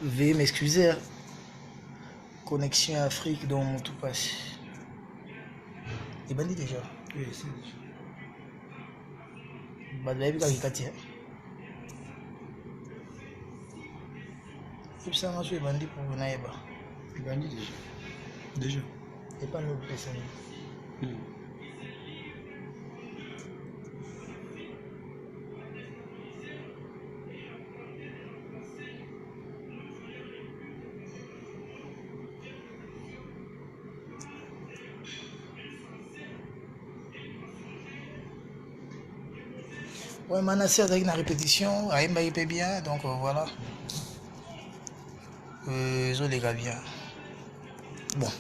Veuillez m'excuser. Connexion Afrique dans mon tout passe. Et bandit déjà. Oui, c'est déjà. Bah, là, il y a des tout ça, moi, je suis bandit pour vous n'aille pas. Bandit déjà. Déjà. Et pas nous personne. Ouais, Manassé avec une répétition, Aïmba il paie bien, donc voilà. Je les gars bien. Bon,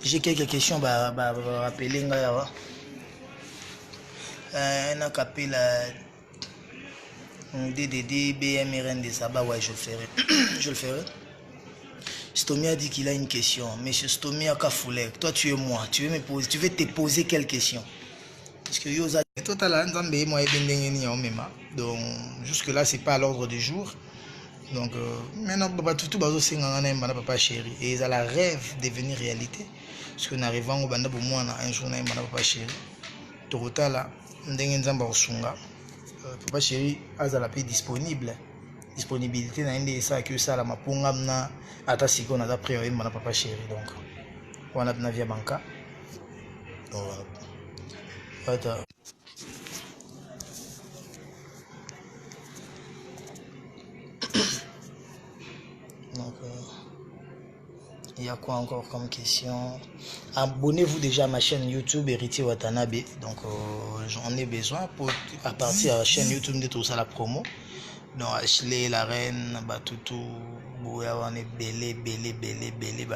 j'ai quelques questions, rappeler Ngaya. Un acapella DDD, BMRN des Sabah, ouais, je le ferai. Je le ferai. Stomy a dit qu'il a une question. Monsieur Stomy a Kafoulé, toi tu es moi, tu veux te poser quelle question? Parce que Yosa, donc jusque là c'est pas à l'ordre du jour. Donc maintenant tout papa chéri et ils ont la rêve de devenir réalité. Parce que nous arrivons au banda pour moi un jour na papa chéri. Torota là ndenge nzamba osunga. Papa chéri azala pe disponible. Disponibilité na inde ça que ça la mapunga na ata siko na d'après yo na papa chéri donc on a na via banca. Donc voilà. Donc il y a quoi encore comme question? Abonnez-vous déjà à ma chaîne YouTube Héritier Watanabe. Donc j'en ai besoin pour à partir de la chaîne YouTube de tout ça la promo. Donc Ashley, la reine, Batutu, Bouya, on est belé,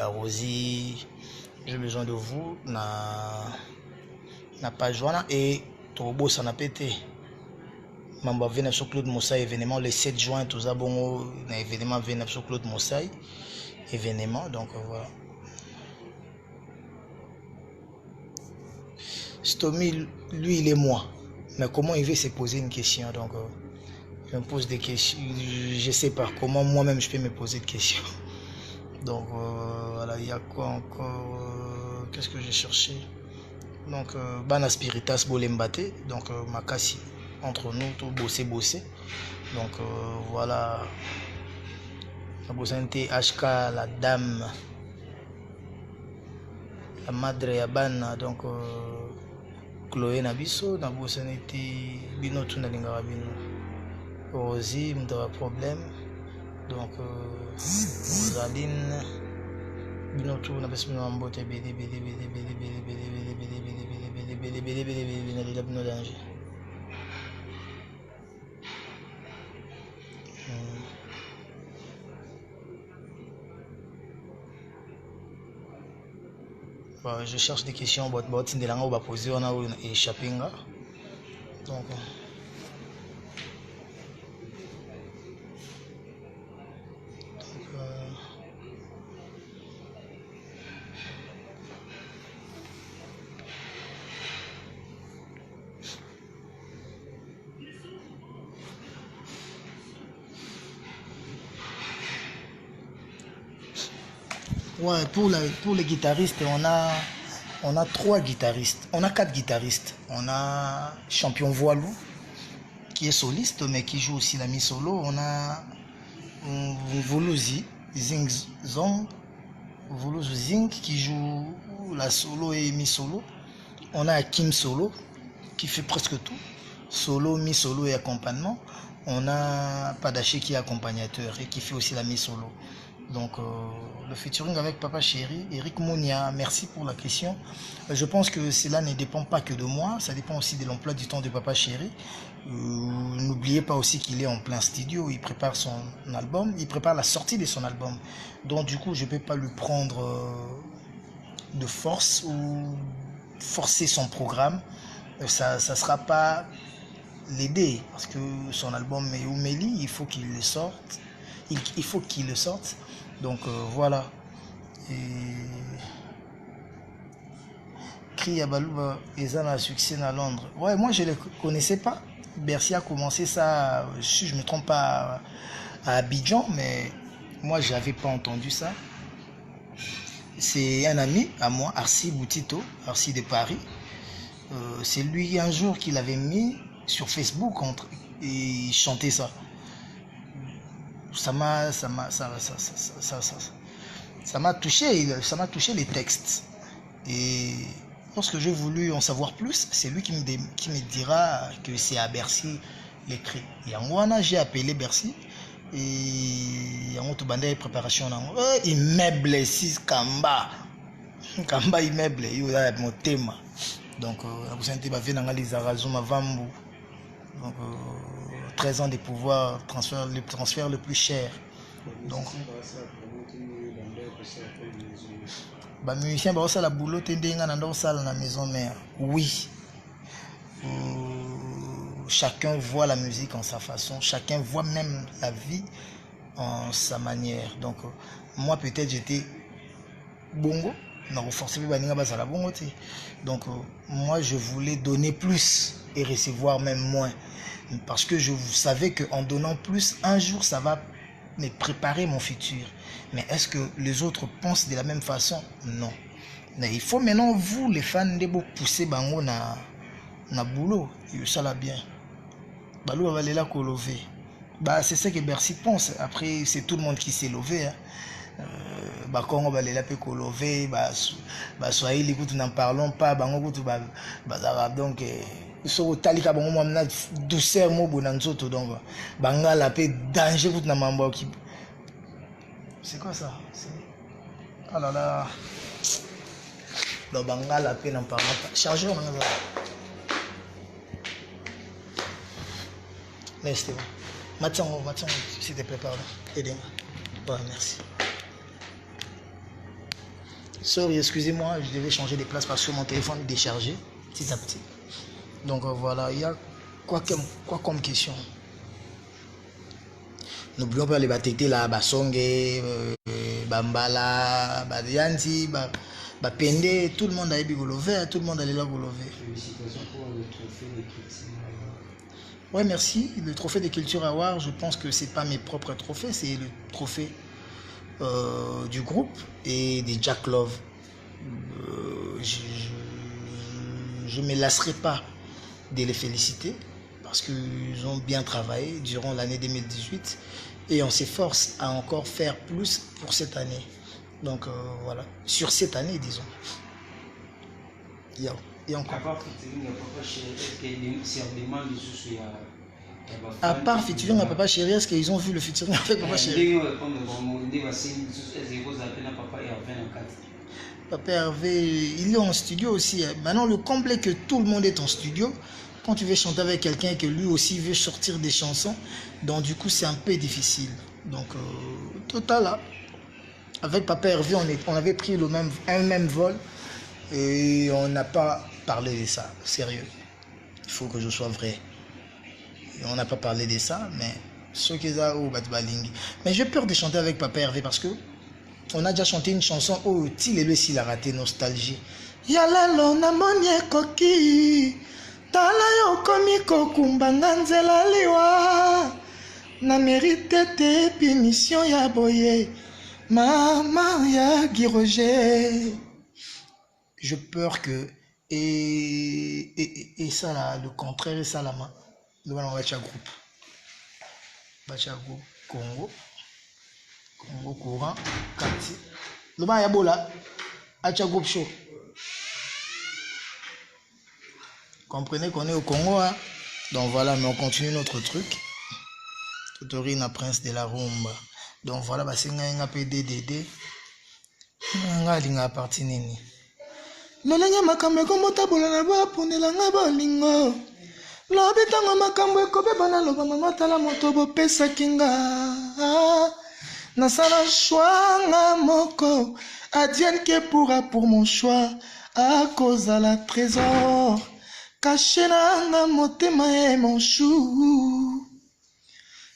Rosie. J'ai besoin de vous. Na page joana et Tobo ça n'a pété. Mamba vient sur Claude Moussaï événement le 7 juin tout ça bon na événement vient sur Claude Moussaï événement donc voilà. Stomy lui il est moi mais comment il veut se poser une question donc je me pose des questions, je sais pas comment moi-même je peux me poser des questions. Donc voilà, il y a quoi encore qu'est-ce que j'ai cherché? Donc Bana Spiritas Bolembate, donc Makasi entre nous, tout bosser. Donc voilà, la Bossanté HK, la dame, la madre Yabana, donc Chloé Nabiso, na Bossanté Bino Tunalingara Bino. Rosie, m'dava problème. Donc, Rosaline, Binotou, on a besoin d'un botte, je cherche des questions, de langue, on va poser, on a échappé. Donc, ouais, pour les guitaristes, on a 3 guitaristes, on a 4 guitaristes. On a Champion Voilou, qui est soliste, mais qui joue aussi la mi-solo. On a Volozi, Zing Zong, Volozi Zing, qui joue la solo et mi-solo. On a Hakim Solo, qui fait presque tout. Solo, mi-solo et accompagnement. On a Padaché qui est accompagnateur et qui fait aussi la mi-solo. Donc le featuring avec Papa Chéri, Eric Mounia, merci pour la question. Je pense que cela ne dépend pas que de moi, ça dépend aussi de l'emploi du temps de Papa Chéri. N'oubliez pas aussi qu'il est en plein studio, il prépare son album, il prépare la sortie de son album. Donc du coup je ne peux pas lui prendre de force ou forcer son programme. Ça ne sera pas l'aider parce que son album est Oumeli, il faut qu'il le sorte. Il faut qu'il le sorte. Donc voilà. Et Kriyabalouba et un succès à Londres. Ouais, moi je ne les connaissais pas. Bercy a commencé ça, si je ne me trompe pas, à Abidjan, mais moi, j'avais pas entendu ça. C'est un ami à moi, Arsi Boutito, Arsi de Paris. C'est lui un jour qui l'avait mis sur Facebook et il chantait ça. Ça m'a touché, ça m'a touché les textes. Et lorsque j'ai voulu en savoir plus, c'est lui qui me dira que c'est à Bercy l'écrit. Et en Wana, j'ai appelé Bercy. Et en tout bandé préparation immeuble 6 Kamba immeuble il a mon thème donc vous sentez ba vient les arazuma vambu donc 13 ans de pouvoir le transfert le plus cher donc ba musicien ba ça la boulot tendenga na ndo sala na maison mère oui. Chacun voit la musique en sa façon, chacun voit même la vie en sa manière. Donc, moi, peut-être j'étais bongo, non, forcément, bongo. Donc, moi, je voulais donner plus et recevoir même moins. Parce que je savais qu'en donnant plus, un jour, ça va me préparer mon futur. Mais est-ce que les autres pensent de la même façon? Non. Mais il faut maintenant, vous, les fans, de pousser bango na boulot. Ça l'a bien. Balou va aller là lever. Bah c'est ça que Bercy pense. Après c'est tout le monde qui s'est levé. Bah Congo va aller là pe lever. Bah Swahili écoute n'en parlons pas. Bango écoute bah donc so talika bango moi douceur mo bonanzoto donc bangala pe danger écoute na mambo qui. C'est quoi ça? Oh là là. Le bangala pe n'en parlons pas. Chargeur on a. Laisse bon. Mathieu, s'il te plaît, pardon. Aidez-moi. Voilà, merci. Sorry, excusez-moi, je devais changer de place parce que mon téléphone est déchargé petit à petit. Donc voilà, il y a quoi comme question? N'oublions pas les batétés là, Basongue, Bambala, Badianti, Bapende, tout le monde a eu Golover, tout le monde allait là Golover. Félicitations pour le trophée de Culture. Ouais, merci. Le trophée de Culture Award, je pense que c'est pas mes propres trophées, c'est le trophée du groupe et des Jack Love. Je ne me lasserai pas de les féliciter parce qu'ils ont bien travaillé durant l'année 2018 et on s'efforce à encore faire plus pour cette année. Donc voilà, sur cette année, disons. Et encore. À part featuring à Papa Chéri, est-ce qu'ils ont vu le featuring avec Papa Chéri? Papa Hervé, il est en studio aussi. Maintenant, le complet que tout le monde est en studio, quand tu veux chanter avec quelqu'un et que lui aussi veut sortir des chansons, donc du coup, c'est un peu difficile. Donc, total là. Avec Papa Hervé, on avait pris un même vol et on n'a pas parlé de ça. Sérieux. Il faut que je sois vrai. Et on n'a pas parlé de ça, mais ceux qui ont mais j'ai peur de chanter avec Papa Hervé parce que on a déjà chanté une chanson où il a raté Nostalgie. Yalalo na monie koki tala yo komi kokumbanga nzela liwa na mérite te punition ya boye maman ya Guiroger. Je peur que et ça là, le contraire, ça la main. Nous allons mettre un groupe. Congo courant, quartier. Le bas yabola, acha groupe show. Comprenez qu'on est au Congo, hein? Donc voilà, mais on continue notre truc. Totorina Prince de la Rumba. Donc voilà, c'est un PDDD. Nga parti nini. Lolenge makambo ekomotabola na baponela nga bolingo lobi ntango makambo ekobeba naloba mama tala moto bopesaki nga nasala choix nga moko advienne que pourra pour mon choix à cause à la trésor caché na nga motema ye mon chou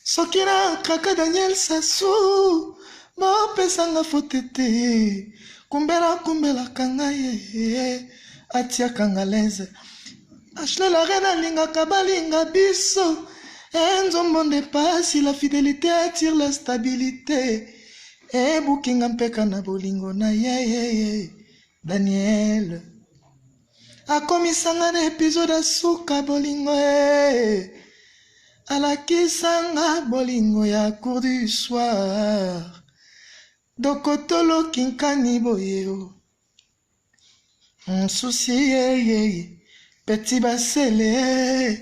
soki na kaka Daniel Sassou bopesa nga fotete kumbela kanga ye atia kanga leze Ashley la reine alingaka balinga biso enzo monde passe la fidélité attire la stabilité ebukinga mpeka na bolingo na ye Daniel akomisanga na episode asuka bolingo alakisanga bolingo ya cour du soir dokotolo kinkani boyeo souci petit basele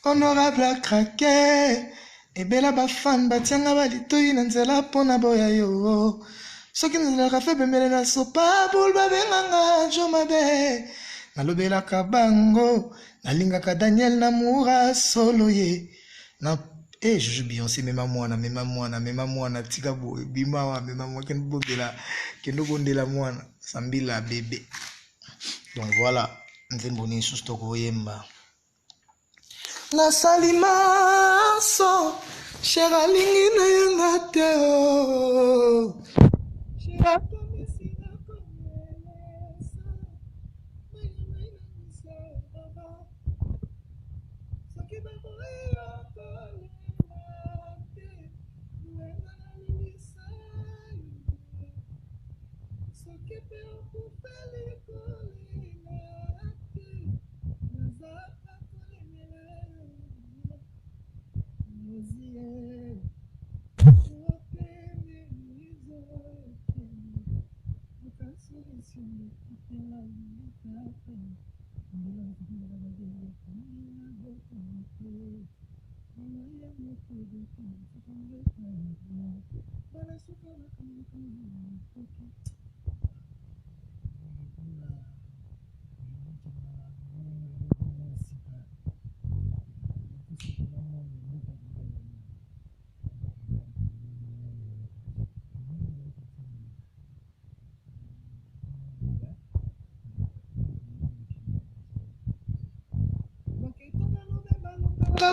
honorable a craqué ebela bafan batianga balitoyi na nzela mpona boya yo soki nazalaka fe pembele na sopa bul babenganga jo mabe nalobelaka bango nalingaka Daniel Namura solo ye na je joue Beyoncé mema mwana tika boye bimawa mema mwana kendo bondela mwana sambila bébé. Donc voilà, nzembo ni susto koyemba na salimaso shera lingi na yanga te o shera komisina komesa soki baboya kolela te wenga na lisa soki pe okupeli kolela te nazaka kolemela mozie okende mizo okasolisione kitela mitata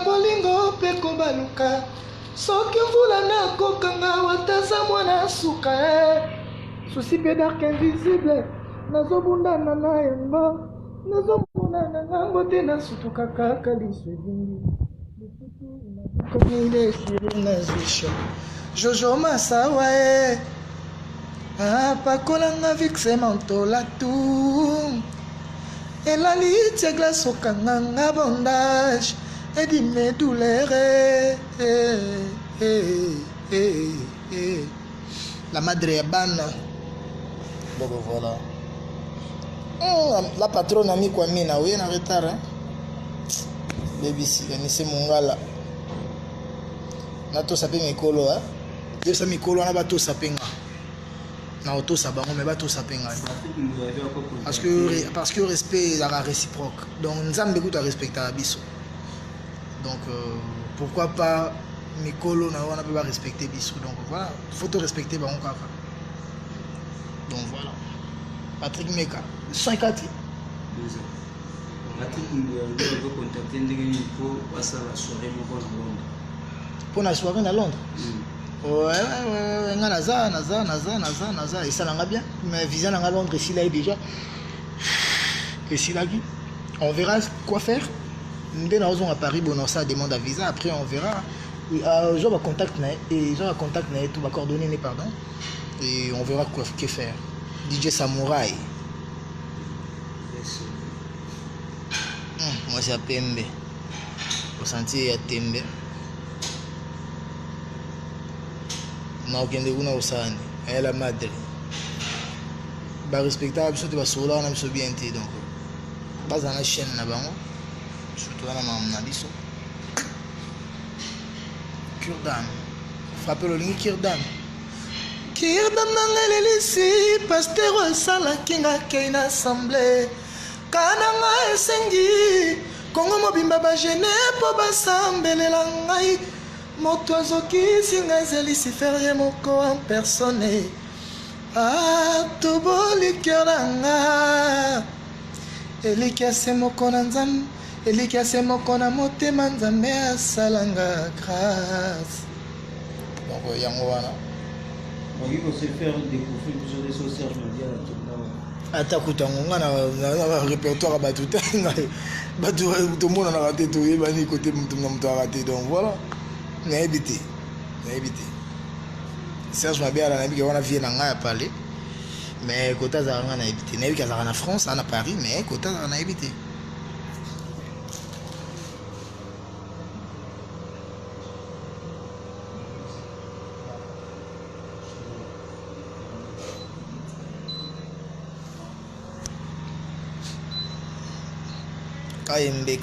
bolingo pe kobaluka soki mvula nakokanga wataza mwana suka susi pe dark invisible nazobundana na yango nazobundana nango te nasutuka kaka liso elingi komile siri na zisho jojo masawa apakolanga vixe mantola tu elali tia glace okanganga bondage et dit mes douleurs la madre est banne. Donc voilà. La patronne a mis quoi mina oui en retard hein. Baby si c'est mon gars là. Na to sape mikolo hein. Yo sa mikolo na ba to sapenga. Na auto sabango mais ba to sapenga. Parce que respect la réciproque. Donc nzambe kuta respecter abiso. Donc pourquoi pas Mikolo on a pas respecter Bissou. Donc voilà, faut te respecter Bango Kaka. Donc voilà. Patrick Meka, 54. Patrick Meka va contacter pour passer la soirée à Londres. Pour la soirée à Londres. Ouais, naza et ça l'a bien. Mais visa à Londres ici là déjà. Et si là on verra quoi faire. Dès qu'on à Paris, bon, ça demande à visa. Après, on verra. Je vais contacter tout va coordonner pardon. Et on verra quoi que faire. DJ Samouraï. Moi c'est à Pembe. Au sentier à Tembe. Non, aucun de vous n'a pas elle a madre. Bah respectable, surtout va sur là, on a mis bien été donc. Pas dans la chaîne là-bas. Surtout à la maman Nabiso. Kurdam. Frappez le ligne Kurdam. Kurdam nangalelisi. Pasteur Sala Kinga Keina Assemblée. Kananga Esengi. Kongo Mobimba Bajene po basambelela ngai. Moto azoki singa ezalisi ferie moko en personne. Ah, toboli Kurdanga. Elikia semoko na nzambe. Elikia semoko na motema nzambe asalanga grâce. Donc yango wana. Il faut se faire découvrir sur les sociaux médias là. Atakuta ngonga na répertoire batuta ngai. Batu tout le monde a raté tout et bani côté mutu na mutu a raté donc voilà. Na éviter. Serge Mabea na biki wana vie na nga ya parler. Mais kota za nga na habité. Na biki za na France, na Paris, mais kota za na habité.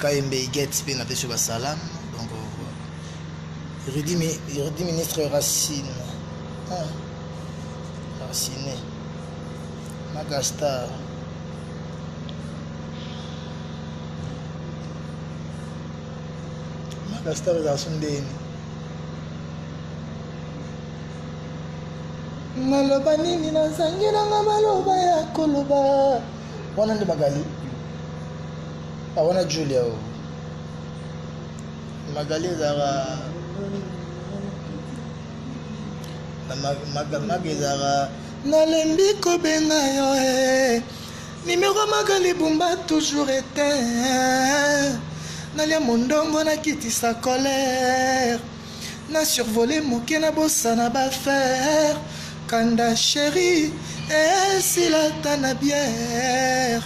KMB get pe na pêche basalam. Donc Érudit ministre Racine. Racine. Magastar. Magastar eza sondeni. Naloba nini nazangi nanga maloba ya koloba. Wana nde Magali. Wana Julia. Magali ezaka Magali ezaka nalembi kobenga yo numéro Magali Bumba toujours éteint. Nalia mondongo nakitisa colère. Na survolé moke na bossa na bafaire. Kanda chérie esilata na bière.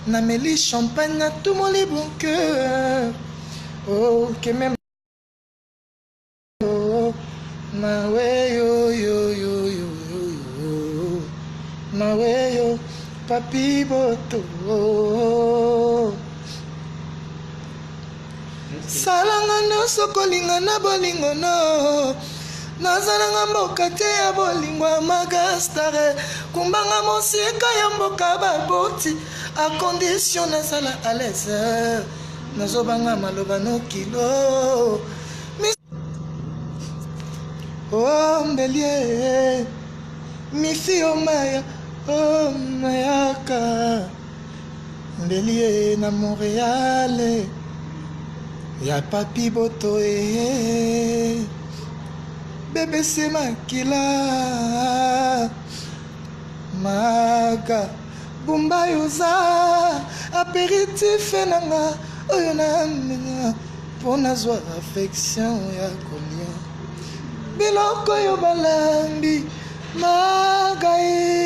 Na meli champagne na tout mon bon cœur. Oh que même oh na we yo yo yo yo yo na we yo papi boto salanga nyonso kolinga na bolingo no nazalanga mboka te ya bolingo ya Magastare kumbanga mosika ya mboka baboti a condition nazala à l'aise nazobanga maloba no kilo oh mbelie mifi omaya oh mayaka mbelie na Montréal ya papi boto BBC makila maga Bumba yoza apéritif nanga oyo na menga pona zwa affection ya kolia biloko yo balambi magai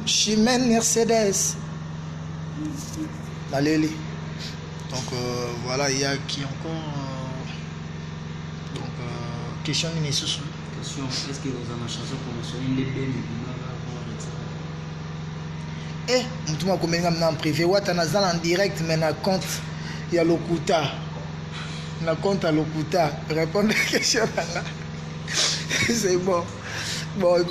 Chimène Mercedes Maleli. Donc voilà, il y a qui encore donc question ni sous Question, est-ce que vous avez une chanson promotionnelle les belles mtu mwakomenga mna privé wata nazala en direct mais na compte ya Lokuta na compte à Lokuta répondre à question là c'est bon et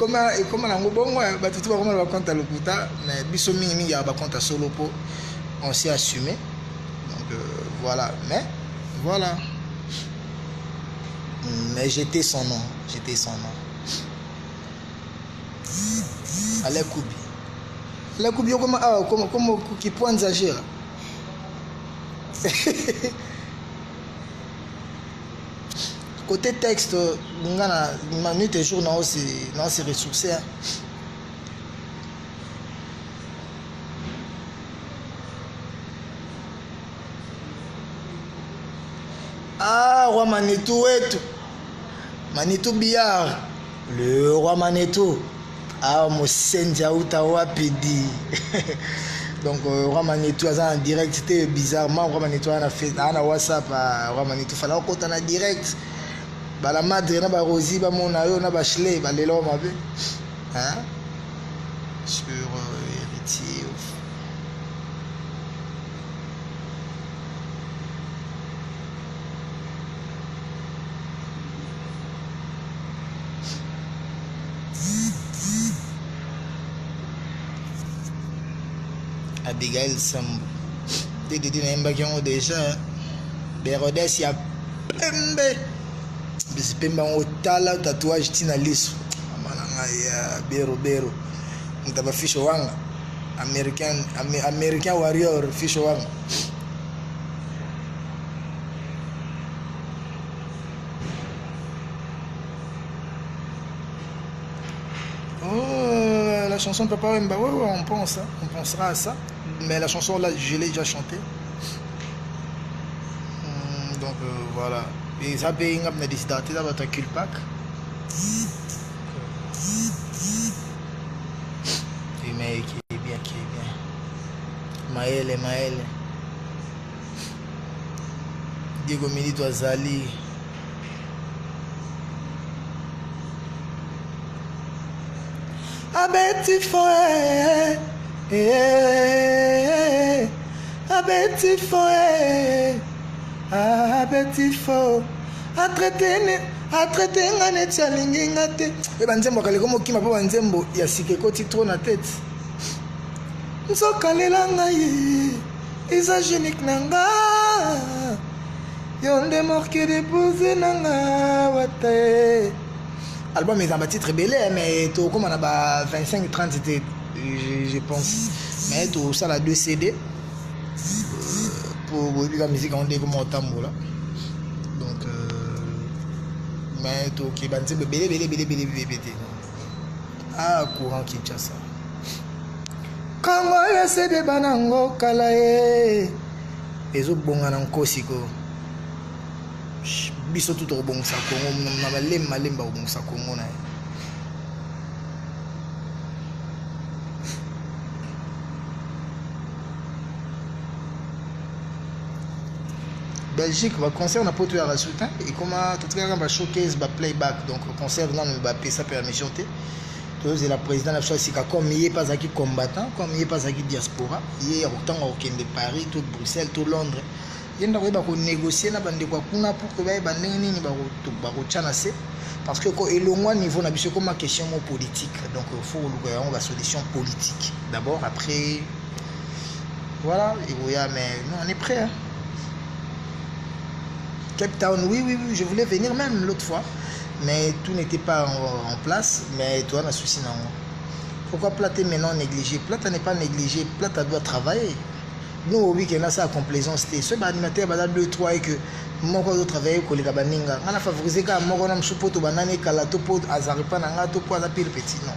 comment nango bongo batu tu bakoma ba compte à Lokuta mais biso mingi ya ba compte à solo po on s'est assumé donc voilà mais voilà mais j'étais son nom allez Koubi la coupe comme qui point exagère. Côté texte, ngana minute et jour non c'est ressourcé. Ah, roi Manitou et tout. Manitou Billard. Le roi Manitou. Ah, mon Senja Utawapidi. Donc, roi Manitou, en direct, c'était bizarrement. Roi Manitou, on a fait un WhatsApp à roi Manitou. Il fallait qu'on en direct. La madre, na ba Rosie, ba mon ayo, na ba Chlé, ba l'élo, ma bé. Hein? Sur héritier. Abigail Sambo. Dédé n'aime qui ont déjà. Bérodès, il y a Pembe. C'est Pembe en tala tatouage Tina Lisso. Amananga ya Bero. Mtaba Fisho Wanga. American Warrior Fisho Wanga. La chanson de Papa Wemba, ouais, on pensera à ça. Mais la chanson là, je l'ai déjà chantée. Donc voilà. Et ça paye une des dates, ça va être Culpac. Mais qui est bien, qui est bien. Maël. Diego Milito Azali. Abeti foe, abeti foe, abeti fo, atraite nga neti alingi nga te. Banzembo kaleko mokima po banzembo ya sika ekoti trop na tete. Nzokalela ngai, isa génique na nga, yo nde morke dépose na nga wate. Album est un titre belé, mais tout comme on a 25-30 c'était, je pense. Mais tout ça la 2 CD pour la musique on dit comme on tambour là. Donc mais tout qui est belé. Ah courant qui tient ça. Quand on a CD banango kalae, les autres bon en kosiko. Biso tout au bon sakongo na malemba au bon sakongo na Belgique va concert na poto ya rasuta et comment tout cas va showcase ba playback donc concert là va payer sa permission te tous la président la chose c'est comme il est pas qui combattant comme il est pas qui diaspora il est autant au de Paris tout Bruxelles tout Londres il y a négocier na bande kwa kuna pour que ba ndenge nini ba ko tchana se parce que ko elongwa niveau na biso comme question politique donc il faut on va solution politique d'abord après voilà et voilà mais nous on est prêt hein. Cape Town oui je voulais venir même l'autre fois mais tout n'était pas en place mais toi on a souci non pourquoi Plata maintenant négligé Plata n'est pas négligé Plata doit travailler. Nous au week-end là ça a complaisance ce animateur bada 2-3 et que moi quand je travaille ko leka baninga ngana favoriser ka moko na msupo to banane kala to po azaripa na nga to po za pile petit non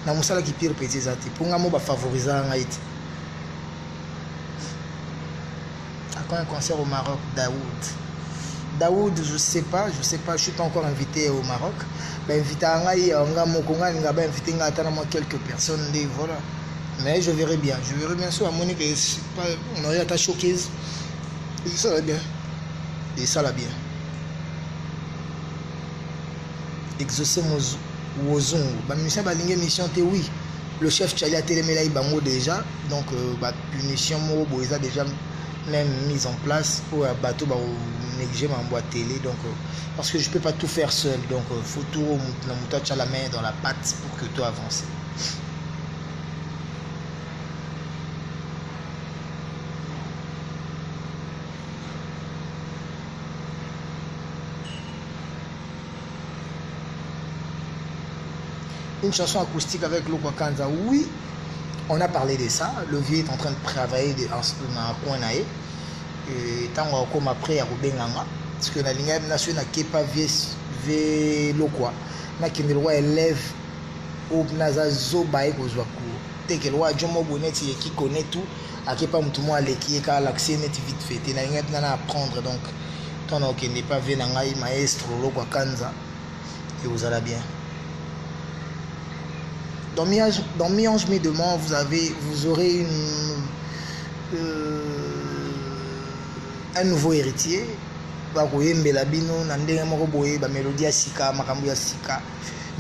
na musala ki pile petit zati pour nga mo ba favoriser nga iti à un concert au Maroc Daoud je sais pas je suis pas encore invité au Maroc mais invité à nga moko nga nga ba invité nga atana moi quelques personnes des voilà. Mais je verrai bien sur à Monique on aurait attaché showcase et ça va bien exaucer Wozon ba mission ba lingue mission te oui le chef Tchali a télémé bango déjà donc ba punition mo boisa déjà même mise en place pour bateau ba négliger ma boîte télé donc parce que je peux pas tout faire seul donc faut tout na muta la main dans la patte pour que tout avance. Une chanson acoustique avec Lokwa Kanza, oui, on a parlé de ça. Le vieux est en train de travailler dans un coin. Et tant qu'on après à Rubenganga, parce que la ligne nationale n'a pas vu Lokwa, n'a qu'une loi élève au Nazazo Baïk aux Wakou. Dès que loi Jomo Bonnet qui connaît tout, à qui pas tout le monde qui est l'accès net vite fait. Et la ligne n'a à apprendre donc, tant qu'on n'est pas vu dans un maestro Lokwa Kanza, et vous allez bien. Dans Mi-Ange Mi-Demain, vous aurez un nouveau héritier. Mélodie à Sika, Makambu à Sika,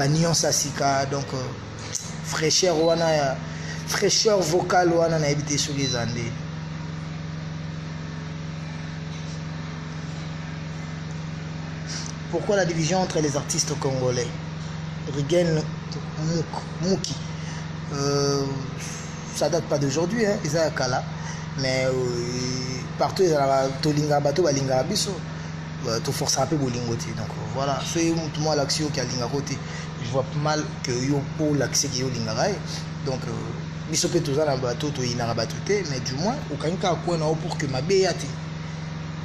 nuance à Sika, donc fraîcheur vocale on a habité sur les années. Pourquoi la division entre les artistes congolais? Rigen Mouki, ça date pas d'aujourd'hui, hein, ils ont Kala, mais partout ils ont Tolinga Bato, Balinga Biso, tout force un peu Bolingoti. Donc voilà, c'est tout moi l'action qui a Linga côté. Je vois pas mal que yo pour l'accès qui est au Lingaray. Donc Biso peut tout ça dans bateau, tout y n'a batouté, mais du moins au Kanka quoi non pour que ma béate.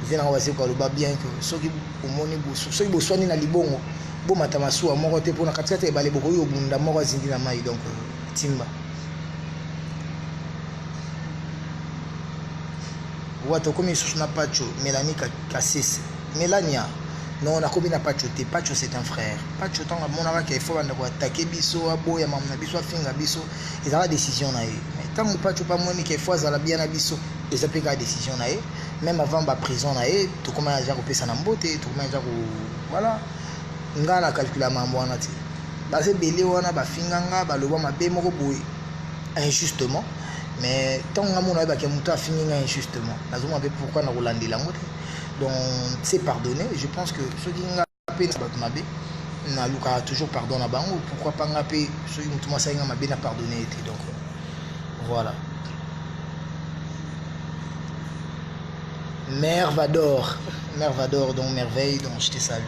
Viens on va se quoi le bas bien que ceux qui au moni bosso, ceux qui bossent na libongo. Bon matamasu moko te pona katikati ebale boko yo bunda moko zingi na mai donc timba wato komi susuna pacho Melania Kasese Melania non on a combien na Pacho te Pacho c'est un frère Pacho tant mon ara qu'il faut on attaquer biso aboya mamna biso finga biso et ça la décision na mais tant Pacho pas moni qu'il faut ça la bien na biso et ça peut la décision na même avant ba prison na tout comment déjà repesa na mbote tout comment déjà voilà ngala calculer mambo wana ti base belé wana ba finganga ba loba mabe moko boy injustement mais tant que mon avis que fini injustement nazoma pe pourquoi na rolandela ngote donc c'est pardonné je pense que ceux qui nga pe na mabe na luka toujours pardon na bango pourquoi pas nga pe ceux qui mutuma sa nga mabe na pardonné été donc voilà Mervador donc merveille donc je te salue.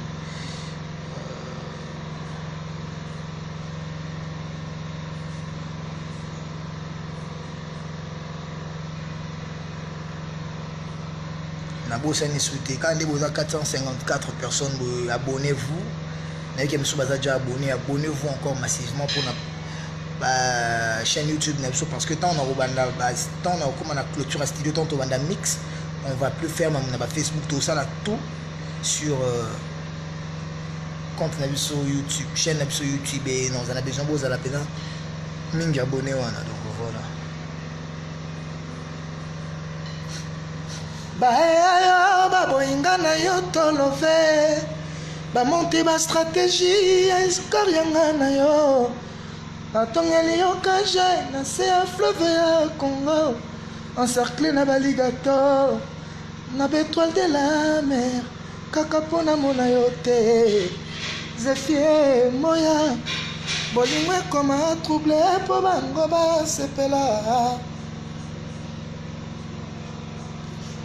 Nabosani souhaité quand vous avez 454 personnes abonnez-vous n'avez pas déjà abonnez-vous encore massivement pour la chaîne YouTube parce que tant on a comme on a clôture à studio tant on a mix on va plus faire même na Facebook tout ça là tout sur compte sur YouTube chaîne sur YouTube et non on a besoin vous à la peine mingi abonné wana donc voilà baboyinga na yo tolove bamonte bastratégie ya escore yanga na yo batongeli yo kage na se ya fleuve ya Congo encerclé na baligator na bétoile de la mer kaka mpona mona yo te zefie moya bolingo ekoma trouble mpo bango basepela.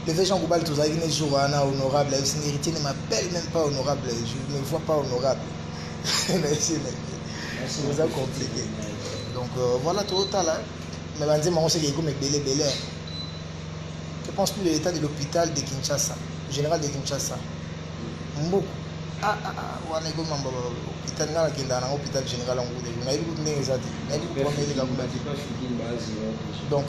Le fait Jean Goubal, tous les jours, honorable, c'est héritier ne m'appelle même pas honorable, je ne me vois pas honorable. C'est compliqué. Donc voilà tout ça là. Mais on dit que c'est comme belé. Je pense plus de l'état de l'hôpital de Kinshasa, général de Kinshasa. Beaucoup. On est comme hôpital général en Goudé. On a eu beaucoup de négociations. Donc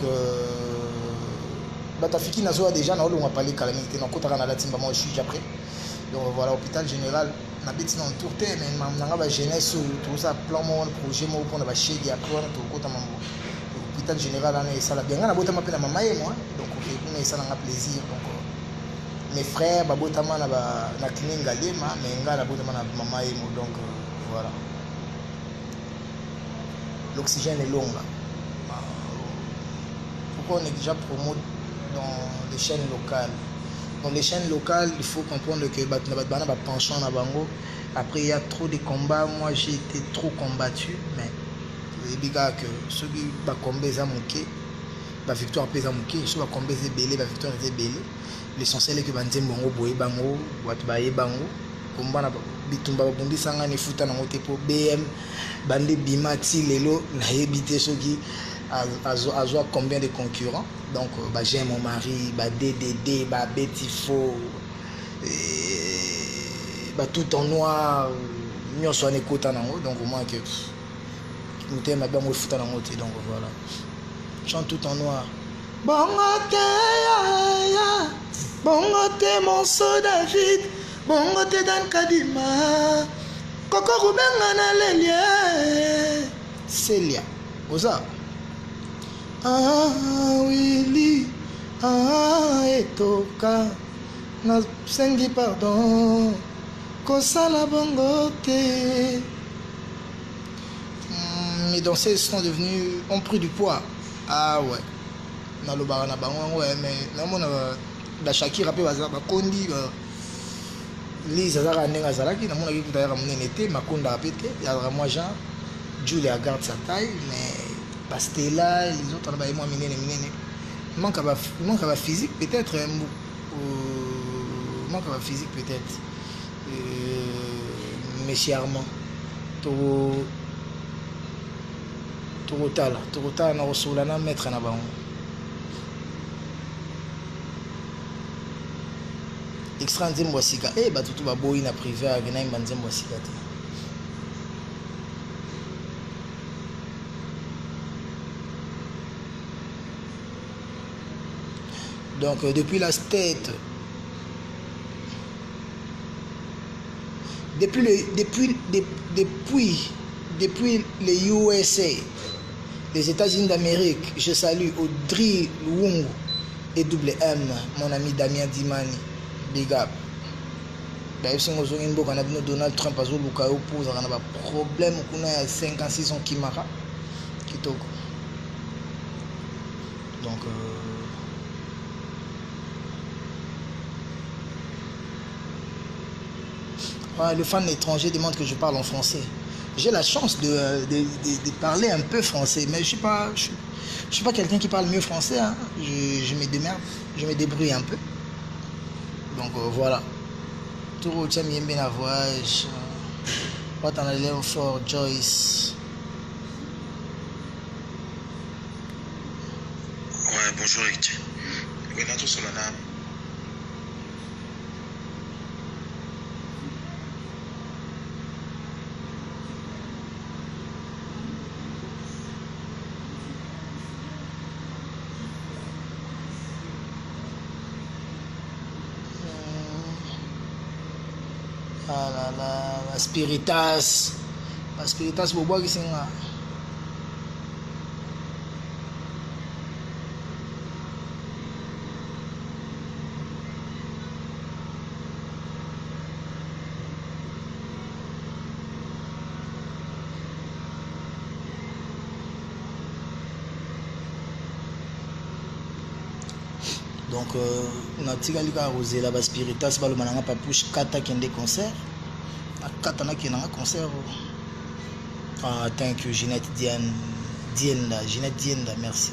batafiki nazo déjà na on va parler calamité na kota na la timba moi je suis après donc voilà hôpital général na beti na tourté mais na ba jeunesse tout ça plan mon projet mo pour na ba chegi après on to kota mambo hôpital général na ça la bien na bota mapena mama ye moi donc on ça na plaisir donc mes frères ba bota na ba na clinique galema mais nga na bota na mama ye moi donc voilà l'oxygène est long là pourquoi on est déjà promo dans les chaînes locales. Dans les chaînes locales, il faut comprendre que pension na bango. Après il y a trop de combats. Moi j'ai été trop combattu, mais les bigas que ceux qui va combattre ça mouké, la victoire pèse mouké, ceux qui va combattre c'est belé, la victoire c'est belé. L'essentiel est que banze bango boye bango, wat baye bango. Combat na bitumba bundi sanga ne futa na moté pour BM, bande bimati lelo na yebité ceux qui a combien de concurrents donc j'aime mon mari DDD Betifo tout en noir nous sommes écoutant donc au moins que nous t'aimons bien me foutre dans côté donc voilà chante tout en noir bongote bongote mon so David bongote Dan Kadima Koko Rubenga na lelia Celia oza Willy, etoka, na sengi pardon, kosala bongo te. Mes danseurs sont devenus, ont pris du poids. Ah ouais. Na lobara na bango ouais mais na mona la Shakira pe baza ba kondi Lisa zara nenga zalaki na mona ki kutaya munene te makonda pété ya moi Jean Julia garde sa taille mais Pastella, les autres, moi, il manque à physique, peut-être. Il manque à physique, peut-être. Mais chèrement. Tout tard, on a reçu la mettre en avant. Extra nzembo sika. Eh, bah, tout va boy na privé, à Gena, nzembo sika. Donc depuis la tête depuis les USA, les États-Unis d'Amérique, je salue Audrey Lungu et WM, mon ami Damien Dimani, big up. D'ailleurs, si nous avons Donald Trump, nous avons un problème, nous avons 56 ans qui mara. Donc, le fan étranger demande que je parle en français. J'ai la chance de parler un peu français, mais je suis pas quelqu'un qui parle mieux français. Hein. Je me démerde, je me débrouille un peu. Donc voilà. Tout le monde aime bien la voyage. What an level for Joyce. Ouais, bonjour Rick. Oui, Nato Solana. Ah là là, Aspiritas, bobo qui c'est là. Donc, on a tiré les rosé là, Spiritas, le mananga papouche, kata qui des concerts. Kata qui a un concert. Ah, thank you, Ginette Dienda, merci.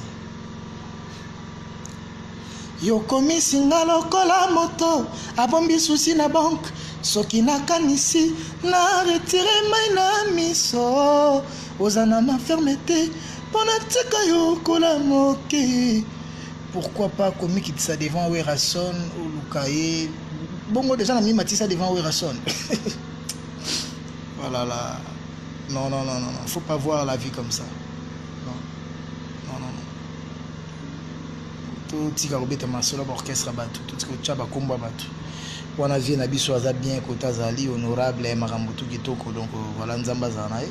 Yo komi singa lokola moto, abombi souci na banque, soki nakanisi, na retire mai na miso, ozana ma fermeté, pona tika yo kola moke. Pourquoi pas commis qui ça devant Werason ou Lukaye. Bon, déjà, on a mis Matissa devant Werason. Voilà là. Non. Faut pas voir la vie comme ça. Non. Tout ce qui est masolo orchestre battu, tout ce que tu as combat battu. On a vu Nabi Soaza bien côté Azali honorable et Marambutu Kitoko, donc voilà Nzamba Zanae.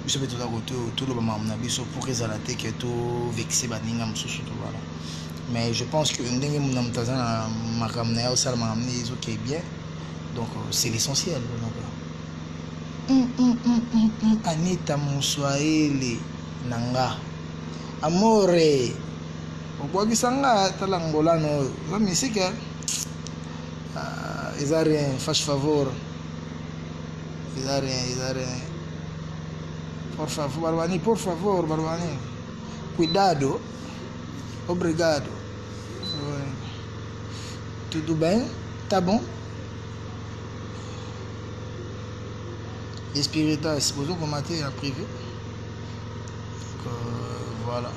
Je suis tout le monde Nabi so pour les alater qui est tout vexé baninga msusu tout voilà. Mais je pense que ndenge mnamtazana makamna ya osala makamna izo qui est bien. Donc c'est l'essentiel donc. Anita Muswaele nanga. Amore. Obwagisanga talangolano. La musique ils a rien, faz favor. Ils a rien. Por favor, Barbani. Cuidado. Obrigado. Tudo bem? Tá bom? Espiritas, vous avez commenté en privé. Donc, voilà.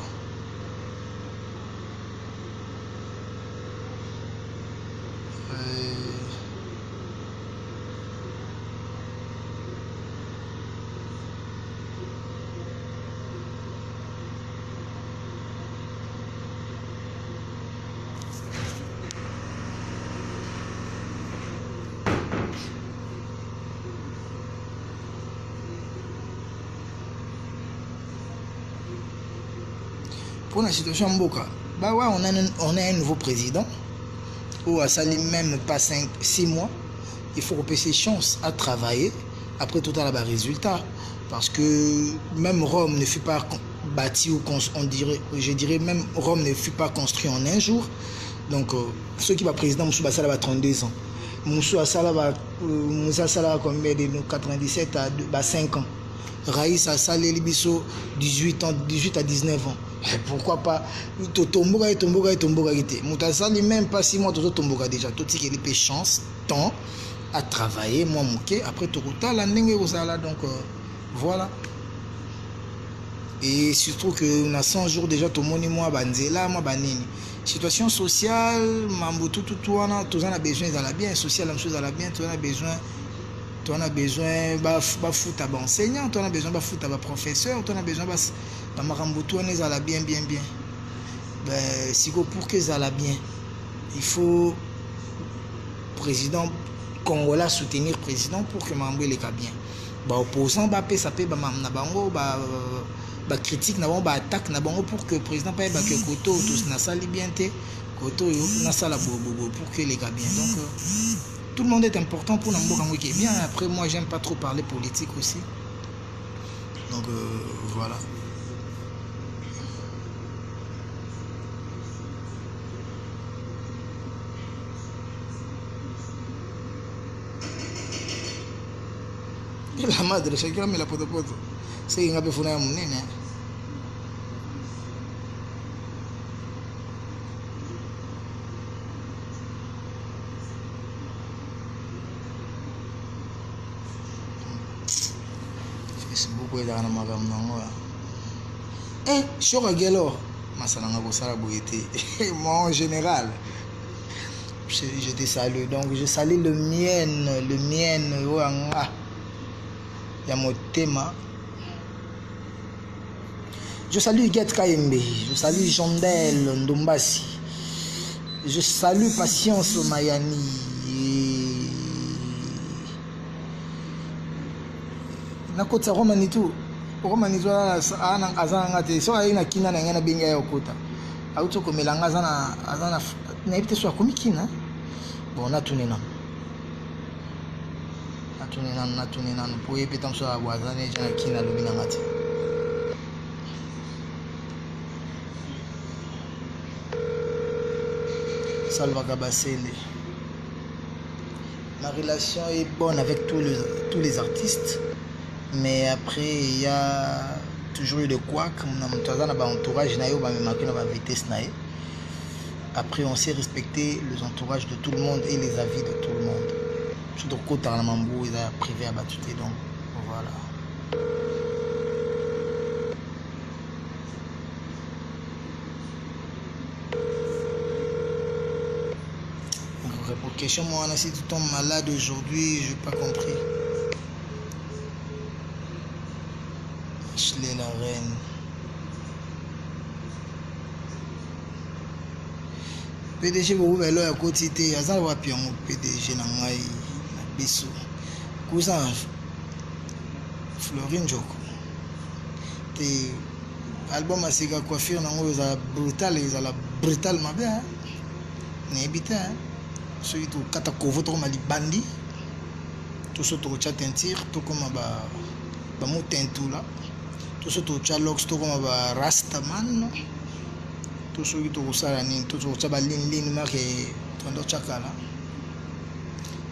Pour la situation Mboka, bah ouais, on a un nouveau président, où à ça même pas 6 mois, il faut repasser ses chances à travailler, après tout à la résultat, parce que même Rome ne fut pas bâti, ou je dirais même Rome ne fut pas construit en un jour, donc ceux qui va président, Moussou Bassala va 32 ans, Moussou Assala va combien de nous, 97 à 5 ans. Raïs Assala Libiso 18 à 19 ans. Pourquoi pas Tomboga été. Moutasali même pas 6 mois Tomboga déjà. Tout ce qui est chance, temps à travailler, moi mouké. Après Toruta, la n'enge osala donc voilà. Et surtout que on a 100 jours déjà tout le monde moi banzela moi banini. Situation sociale, mambo tout on a besoin de la bien, social la chose à la bien, tu as besoin. Tu en as besoin de foutre à enseignant, tu en as besoin de foutre à professeur, tu en as besoin de marambutu à la bien. Ben, si pour que ça la bien, il faut président Congolais soutenir le président pour que Mambo les cas bien. Bah opposant bah PSAP bah mam na bango bah critique na bango bah attaque na bango pour que le président pas bah que koto tous na sali bien té koto na sala bobo pour que les gars bien. Donc tout le monde est important pour Nambo Kango qui est bien. Après moi j'aime pas trop parler politique aussi. Donc voilà. La madre, chacun met la poto. C'est une peu fournie à mon nez. C'est beaucoup de gens. Eh, je suis regalo. Moi en général, je te salue. Donc je salue le mien. Yamotema. Je salue Get Kayembe, je salue Jondel Ndombasi, je salue Patience Mayani. Nakota Romanitou azana te so aina kina na ngana benga ya okota. Auto komelanga azana na ibite so akomikina. Bon na tunena. Natunena pour y péter sur la voisine et j'ai qui n'a le binangati. Salva Gabasele. Ma relation est bonne avec tous les artistes, mais après il y a toujours eu de quoi comme dans mon entourage naïo ba me marqué dans ma vitesse naïe. Après on sait respecter les entourages de tout le monde et les avis de tout le monde. Surtout côté à la Mambo, il a privé à battu donc voilà. Donc, pour question moi si tu tombes malade aujourd'hui, je n'ai pas compris. Ashley la reine. PDG vous voulez à côté de Azal Wapion PDG Nangai. Biso cousin Florine Joko te album asika coiffure nango eza brutal mabe na ebita so itu kata kovo to mali bandi to so to cha teinture to koma ba mutentula to so to cha locks to koma ba rastaman to so itu usara ni to so cha ba lin make to ndo chakala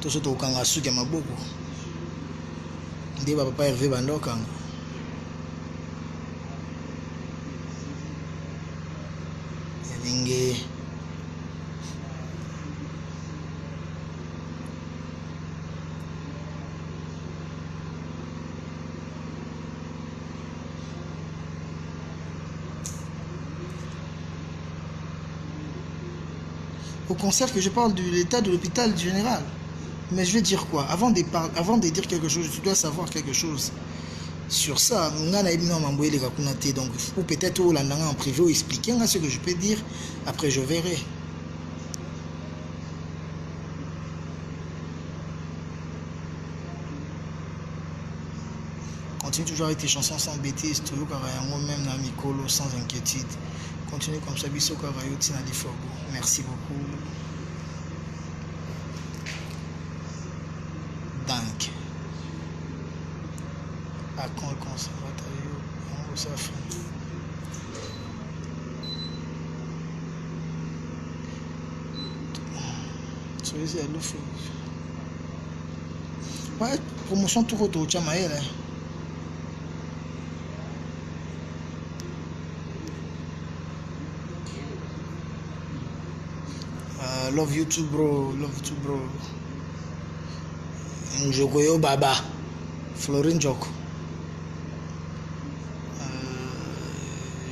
tout ce qu'on a su qui m'a beaucoup ndiba papa Hervé bandokanga yalinge au concert que je parle de l'état de l'hôpital général. Mais je vais dire quoi? Avant de dire quelque chose, tu dois savoir quelque chose. Sur ça, donc ou peut-être en privé ou expliquer ce que je peux dire. Après, je verrai. Continue toujours avec tes chansons sans bêtises, toujours même dans Mikolo, sans inquiétude. Continue comme ça, Bisso Karayotina Lifogo. Merci beaucoup. Donc, à quand le conservateur, on s'en fout. Soyez à l'offre. Ouais, promotion tout retour, tu as maïl. Love you too, bro. Love you too, bro. Njogoyo Baba, Florine Joko.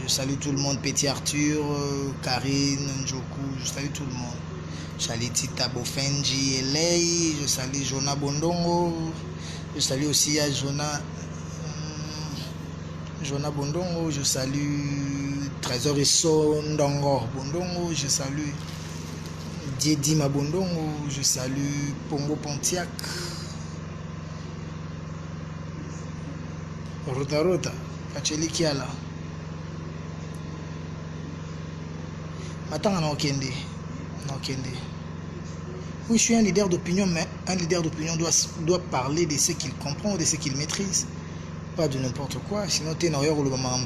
Je salue tout le monde, Petit Arthur, Karine, Njoku, je salue tout le monde. Je salue Tita Bofenji, Elei, je salue Jonah Bondongo, je salue aussi à Jonah Bondongo, je salue Trésor Isso Ndongo Bondongo, je salue Diedi Mabondongo, je salue Pongo Pontiac. Rota Rota, Pacheli Kiala. Matanga na okende. Oui, je suis un leader d'opinion, mais un leader d'opinion doit parler de ce qu'il comprend ou de ce qu'il maîtrise. Pas de n'importe quoi, sinon tu es dans le même